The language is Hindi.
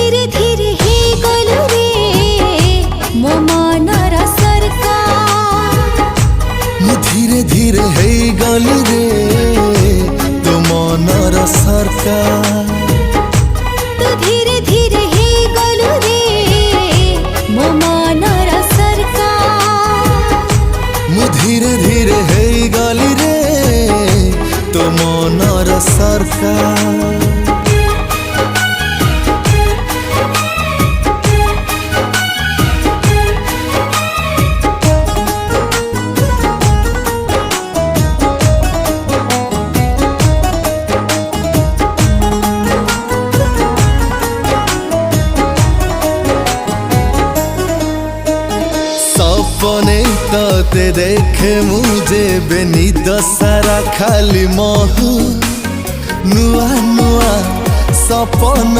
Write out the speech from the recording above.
धीरे धीरे हे गलु रे मो मनर सरकार। मु धीरे धीरे हे गलु रे तो मनर सरकार। तू धीरे धीरे हे गलु रे मो मनर सरकार। मु धीरे धीरे हे गलु रे तो मनर सरकार। सपने तते देखे मुझे बेनिद सारा खाली महु नुआ नुआ सपन।